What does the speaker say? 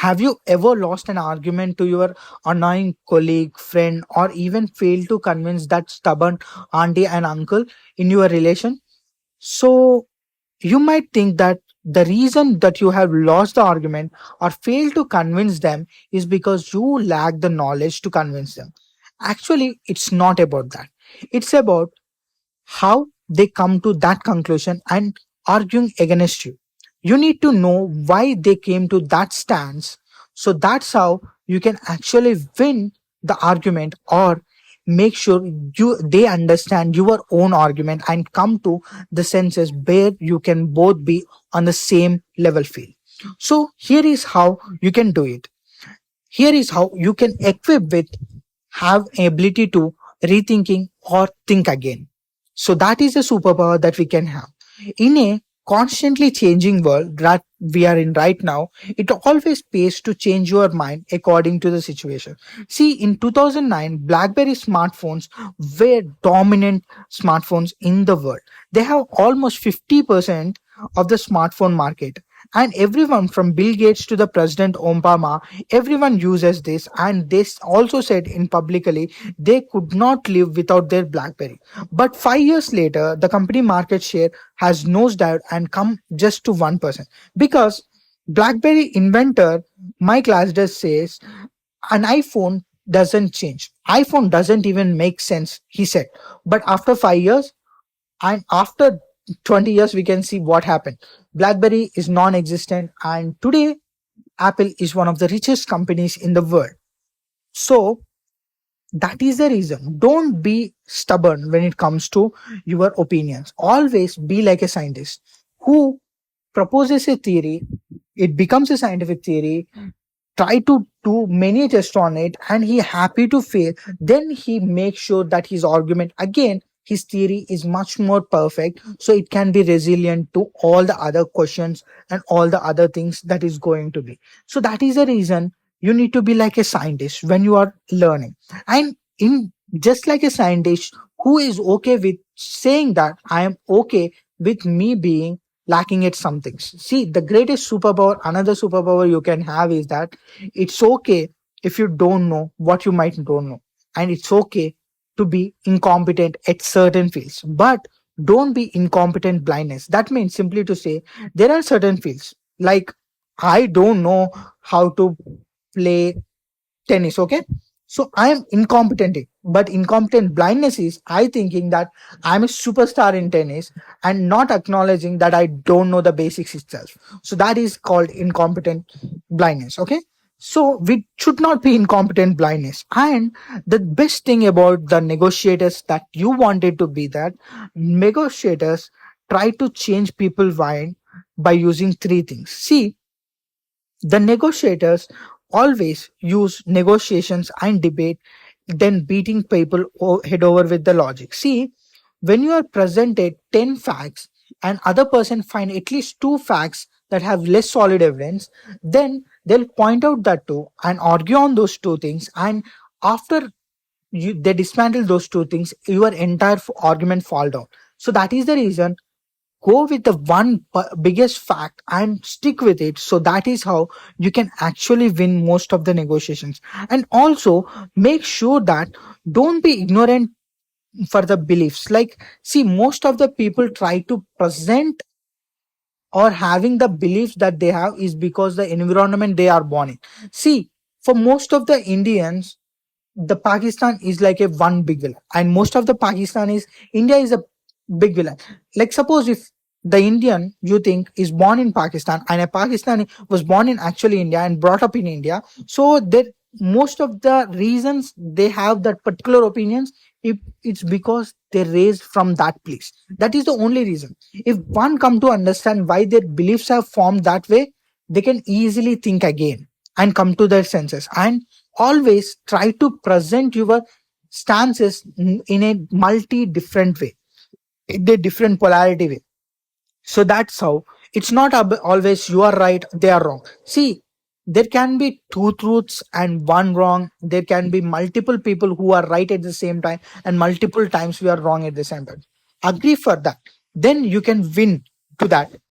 Have you ever lost an argument to your annoying colleague, friend, or even failed to convince that stubborn auntie and uncle in your relation? So, you might think that the reason that you have lost the argument or failed to convince them is because you lack the knowledge to convince them. Actually, it's not about that. It's about how they come to that conclusion and arguing against you. You need to know why they came to that stance. So that's how you can actually win the argument or make sure they understand your own argument and come to the senses where you can both be on the same level field. So here is how you can do it. Here is how you can equip with have ability to rethinking or think again. So that is a superpower that we can have. In a constantly changing world that we are in right now, it always pays to change your mind according to the situation. See, in 2009, BlackBerry smartphones were dominant smartphones in the world. They have almost 50% of the smartphone market. And everyone from Bill Gates to the President Obama, everyone uses this, and this also said in publicly they could not live without their BlackBerry. But 5 years later, the company market share has nosedived and come just to 1% because BlackBerry inventor Mike Lasder says an iPhone doesn't change. iPhone doesn't even make sense, he said. But after 5 years, and after 20 years, we can see what happened. BlackBerry is non existent, and today, Apple is one of the richest companies in the world. So, that is the reason. Don't be stubborn when it comes to your opinions. Always be like a scientist who proposes a theory, it becomes a scientific theory, try to do many tests on it, and he happy to fail. Then he makes sure that his argument again, his theory is much more perfect, so it can be resilient to all the other questions and all the other things that is going to be. So that is the reason you need to be like a scientist when you are learning, and in just like a scientist who is okay with saying that I am okay with me being lacking at some things. See, the greatest superpower, another superpower you can have is that it's okay if you don't know what you might don't know. And it's okay to be incompetent at certain fields. But don't be incompetent blindness. That means simply to say there are certain fields like I don't know how to play tennis, okay? So I am incompetent, but incompetent blindness is I thinking that I'm a superstar in tennis and not acknowledging that I don't know the basics itself. So that is called incompetent blindness, okay? So we should not be incompetent blindness. And the best thing about the negotiators that you wanted to be that negotiators try to change people's mind by using three things. See, the negotiators always use negotiations and debate, then beating people head over with the logic. See, when you are presented 10 facts and other person find at least two facts that have less solid evidence, then they'll point out that two and argue on those two things. And after they dismantle those two things, your entire argument fall down. So that is the reason go with the biggest fact and stick with it, so that is how you can actually win most of the negotiations. And also make sure that don't be ignorant for the beliefs. Like, see, most of the people try to present or having the beliefs that they have is because the environment they are born in. See, for most of the Indians, the Pakistan is like a one big villain, and most of the Pakistanis, India is a big villain. Like, suppose if the Indian you think is born in Pakistan and a Pakistani was born in actually India and brought up in India, so that most of the reasons they have that particular opinions, if it's because they raised from that place. That is the only reason. If one come to understand why their beliefs have formed that way, they can easily think again and come to their senses. And always try to present your stances in a multi different way, in a different polarity way. So that's how it's not always you are right, they are wrong. See, there can be two truths and one wrong. There can be multiple people who are right at the same time, and multiple times we are wrong at the same time. Agree for that. Then you can win to that.